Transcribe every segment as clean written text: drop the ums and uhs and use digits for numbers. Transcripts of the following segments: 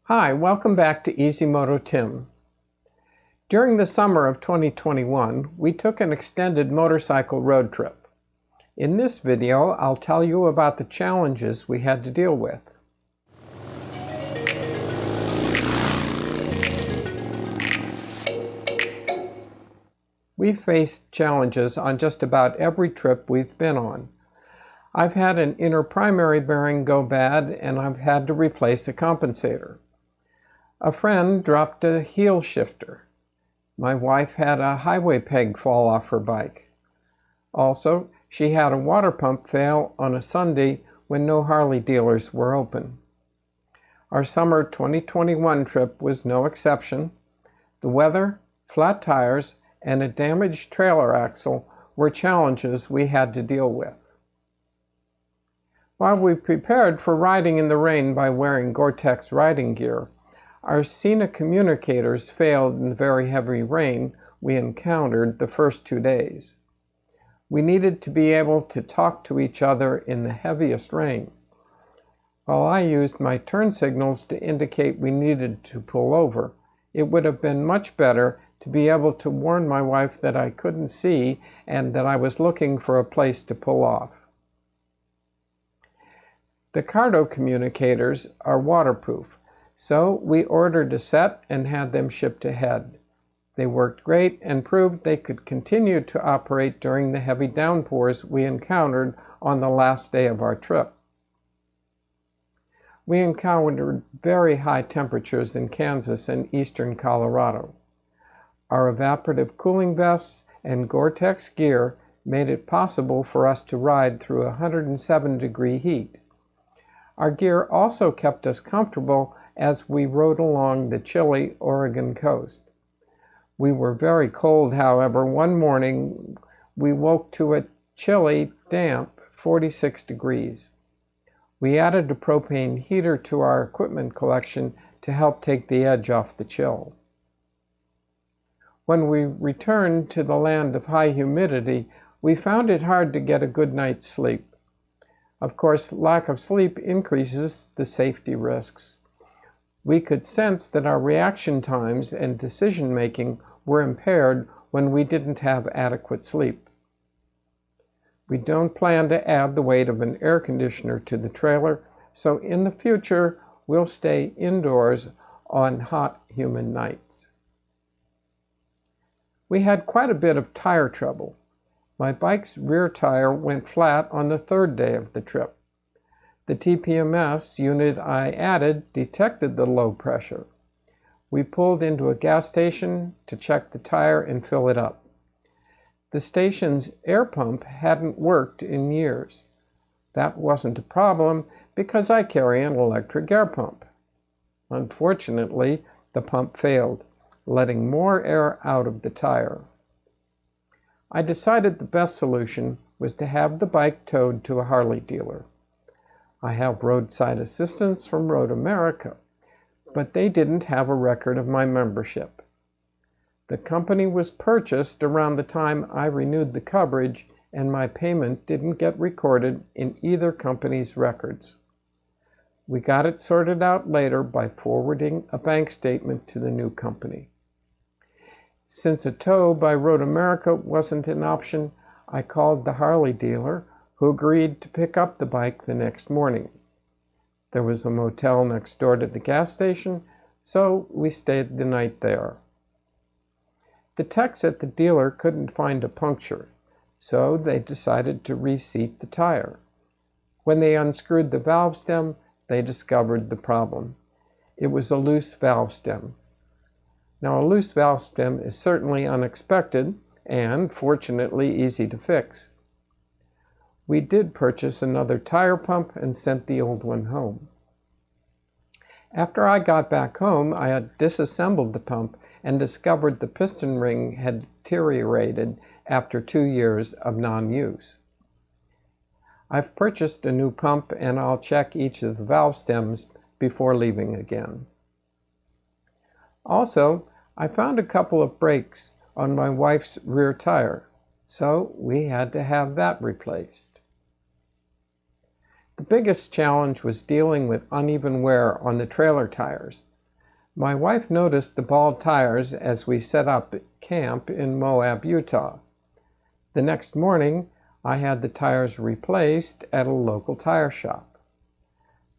Hi, welcome back to EZMotoTim. During the summer of 2021, we took an extended motorcycle road trip. In this video, I'll tell you about the challenges we had to deal with. We've faced challenges on just about every trip we've been on. I've had an inner primary bearing go bad, and I've had to replace a compensator. A friend dropped a heel shifter. My wife had a highway peg fall off her bike. Also, she had a water pump fail on a Sunday when no Harley dealers were open. Our summer 2021 trip was no exception. The weather, flat tires, and a damaged trailer axle were challenges we had to deal with. While we prepared for riding in the rain by wearing Gore-Tex riding gear, our Sena communicators failed in the very heavy rain we encountered the first 2 days. We needed to be able to talk to each other in the heaviest rain. While I used my turn signals to indicate we needed to pull over, it would have been much better to be able to warn my wife that I couldn't see and that I was looking for a place to pull off. The Cardo communicators are waterproof, so we ordered a set and had them shipped ahead. They worked great and proved they could continue to operate during the heavy downpours we encountered on the last day of our trip. We encountered very high temperatures in Kansas and eastern Colorado. Our evaporative cooling vests and Gore-Tex gear made it possible for us to ride through 107-degree heat. Our gear also kept us comfortable as we rode along the chilly Oregon coast. We were very cold, however. One morning we woke to a chilly, damp 46 degrees. We added a propane heater to our equipment collection to help take the edge off the chill. When we returned to the land of high humidity, we found it hard to get a good night's sleep. Of course, lack of sleep increases the safety risks. We could sense that our reaction times and decision-making were impaired when we didn't have adequate sleep. We don't plan to add the weight of an air conditioner to the trailer, so in the future, we'll stay indoors on hot, humid nights. We had quite a bit of tire trouble. My bike's rear tire went flat on the third day of the trip. The TPMS unit I added detected the low pressure. We pulled into a gas station to check the tire and fill it up. The station's air pump hadn't worked in years. That wasn't a problem because I carry an electric air pump. Unfortunately, the pump failed, letting more air out of the tire. I decided the best solution was to have the bike towed to a Harley dealer. I have roadside assistance from Road America, but they didn't have a record of my membership. The company was purchased around the time I renewed the coverage, and my payment didn't get recorded in either company's records. We got it sorted out later by forwarding a bank statement to the new company. Since a tow by Road America wasn't an option, I called the Harley dealer, who agreed to pick up the bike the next morning. There was a motel next door to the gas station, so we stayed the night there. The techs at the dealer couldn't find a puncture, so they decided to reseat the tire. When they unscrewed the valve stem, they discovered the problem. It was a loose valve stem. Now, a loose valve stem is certainly unexpected and, fortunately, easy to fix. We did purchase another tire pump and sent the old one home. After I got back home, I had disassembled the pump and discovered the piston ring had deteriorated after 2 years of non-use. I've purchased a new pump, and I'll check each of the valve stems before leaving again. Also, I found a couple of breaks on my wife's rear tire, so we had to have that replaced. The biggest challenge was dealing with uneven wear on the trailer tires. My wife noticed the bald tires as we set up camp in Moab, Utah. The next morning, I had the tires replaced at a local tire shop.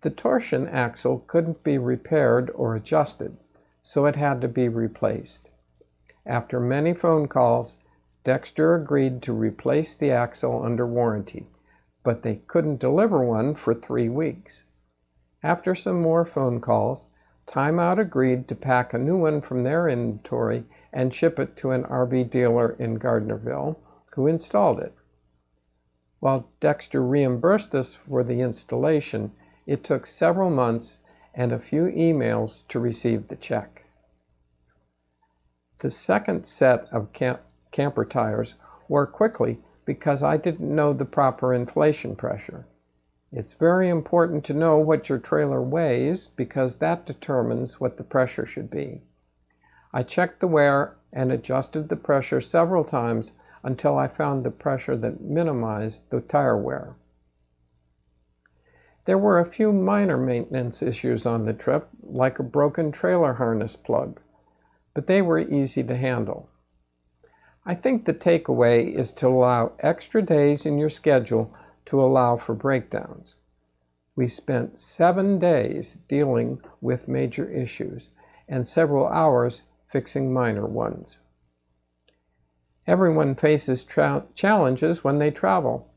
The torsion axle couldn't be repaired or adjusted, so it had to be replaced. After many phone calls, Dexter agreed to replace the axle under warranty, but they couldn't deliver one for 3 weeks. After some more phone calls, Timeout agreed to pack a new one from their inventory and ship it to an RV dealer in Gardnerville, who installed it. While Dexter reimbursed us for the installation, it took several months and a few emails to receive the check. The second set of camper tires wore quickly because I didn't know the proper inflation pressure. It's very important to know what your trailer weighs because that determines what the pressure should be. I checked the wear and adjusted the pressure several times until I found the pressure that minimized the tire wear. There were a few minor maintenance issues on the trip, like a broken trailer harness plug, but they were easy to handle. I think the takeaway is to allow extra days in your schedule to allow for breakdowns. We spent 7 days dealing with major issues and several hours fixing minor ones. Everyone faces challenges when they travel.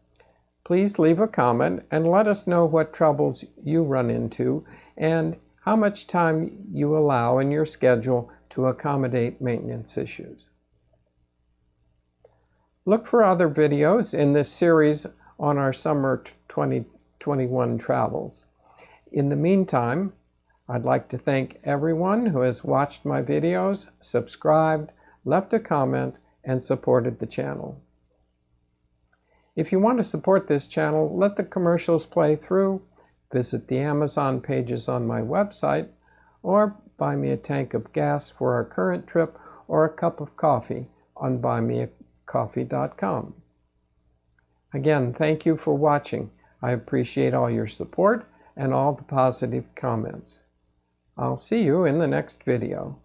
Please leave a comment and let us know what troubles you run into and how much time you allow in your schedule to accommodate maintenance issues. Look for other videos in this series on our summer 2021 travels. In the meantime, I'd like to thank everyone who has watched my videos, subscribed, left a comment, and supported the channel. If you want to support this channel, let the commercials play through, visit the Amazon pages on my website, or buy me a tank of gas for our current trip or a cup of coffee on buymeacoffee.com. Again, thank you for watching. I appreciate all your support and all the positive comments. I'll see you in the next video.